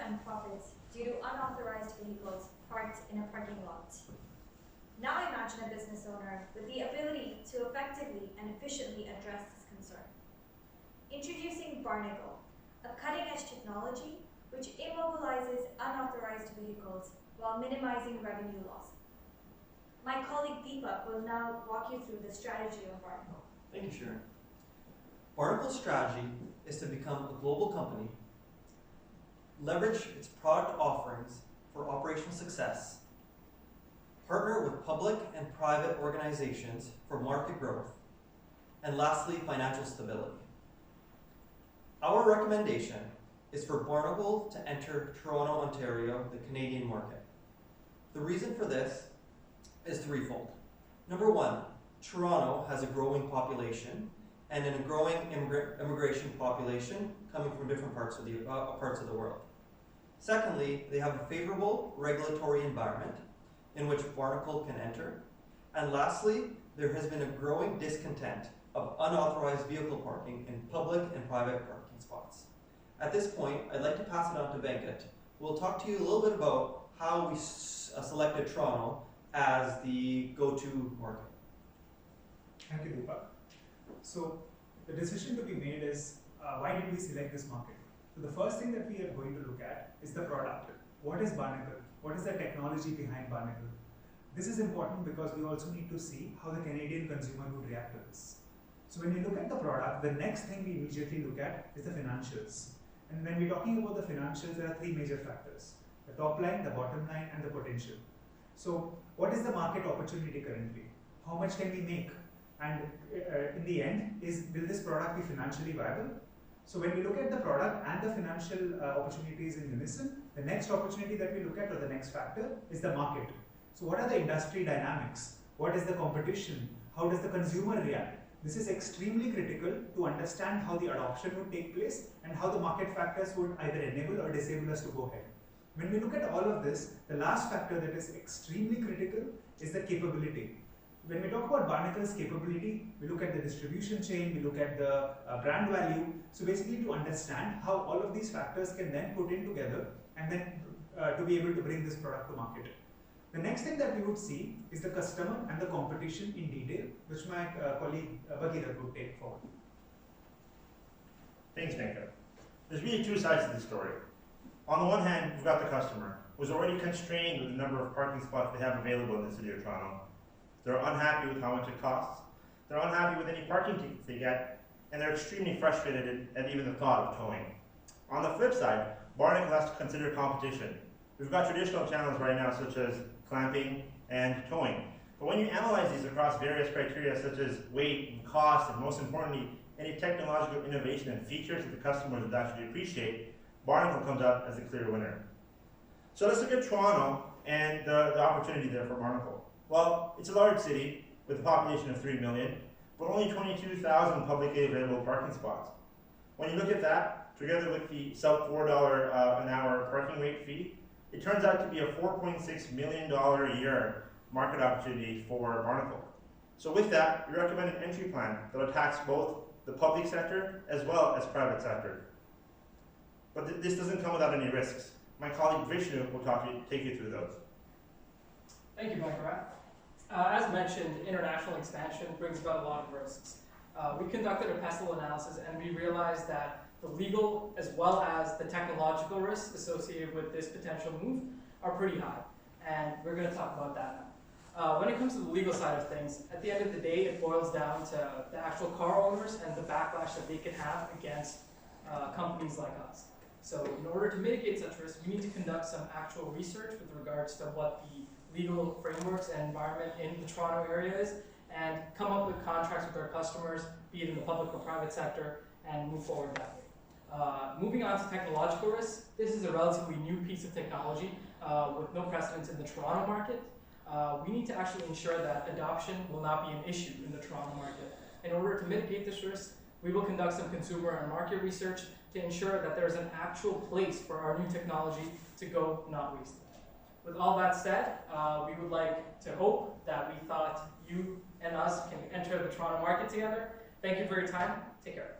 and profits due to unauthorized vehicles parked in a parking lot. Now imagine a business owner with the ability to effectively and efficiently address this concern. Introducing Barnacle, a cutting-edge technology which immobilizes unauthorized vehicles while minimizing revenue loss. My colleague Deepak will now walk you through the strategy of Barnacle. Thank you, Sharon. Barnacle's strategy is to become a global company, leverage its product offerings for operational success, partner with public and private organizations for market growth, and lastly, financial stability. Our recommendation is for Barnacle to enter Toronto, Ontario, the Canadian market. The reason for this is threefold. Number one, Toronto has a growing population and a growing immigration population coming from different parts of the world. Secondly, they have a favorable regulatory environment in which Barnacle can enter. And lastly, there has been a growing discontent of unauthorized vehicle parking in public and private parking spots. At this point, I'd like to pass it on to Venkat, who will talk to you a little bit about how we selected Toronto as the go-to market. Thank you, Deepak. So the decision to be made is, why did we select this market? So the first thing that we are going to look at is the product. What is Barnacle? What is the technology behind Barnacle? This is important because we also need to see how the Canadian consumer would react to this. So when we look at the product, the next thing we immediately look at is the financials. And when we're talking about the financials, there are three major factors: the top line, the bottom line, and the potential. So what is the market opportunity currently? How much can we make? And in the end, will this product be financially viable? So when we look at the product and the financial opportunities in unison, the next opportunity that we look at, or the next factor, is the market. So what are the industry dynamics? What is the competition? How does the consumer react? This is extremely critical to understand how the adoption would take place and how the market factors would either enable or disable us to go ahead. When we look at all of this, the last factor that is extremely critical is the capability. When we talk about Barnacle's capability, we look at the distribution chain, we look at the brand value. So basically to understand how all of these factors can then put in together and then to be able to bring this product to market. The next thing that we would see is the customer and the competition in detail, which my colleague Bhagirath would take forward. Thanks, Venkat. There's really two sides to the story. On the one hand, you've got the customer, who's already constrained with the number of parking spots they have available in the city of Toronto. They're unhappy with how much it costs. They're unhappy with any parking tickets they get, and they're extremely frustrated at even the thought of towing. On the flip side, Barnacle has to consider competition. We've got traditional channels right now, such as clamping and towing. But when you analyze these across various criteria, such as weight and cost, and most importantly, any technological innovation and features that the customers would actually appreciate, Barnacle comes out as the clear winner. So let's look at Toronto and the opportunity there for Barnacle. Well, it's a large city with a population of 3 million, but only 22,000 publicly available parking spots. When you look at that, together with the sub $4 an hour parking rate fee, it turns out to be a $4.6 million a year market opportunity for Barnacle. So with that, we recommend an entry plan that attacks both the public sector as well as private sector. But this doesn't come without any risks. My colleague Vishnu will take you through those. Thank you, Bhagirath. As mentioned, international expansion brings about a lot of risks. We conducted a PESTEL analysis and we realized that the legal as well as the technological risks associated with this potential move are pretty high. And we're going to talk about that now. When it comes to the legal side of things, at the end of the day, it boils down to the actual car owners and the backlash that they can have against companies like us. So in order to mitigate such risks, we need to conduct some actual research with regards to what the legal frameworks and environment in the Toronto area is, and come up with contracts with our customers, be it in the public or private sector, and move forward that way. Moving on to technological risks, this is a relatively new piece of technology with no precedence in the Toronto market. We need to actually ensure that adoption will not be an issue in the Toronto market. In order to mitigate this risk, we will conduct some consumer and market research to ensure that there's an actual place for our new technology to go, not wasted. With all that said, we would like to hope that we thought you and us can enter the Toronto market together. Thank you for your time. Take care.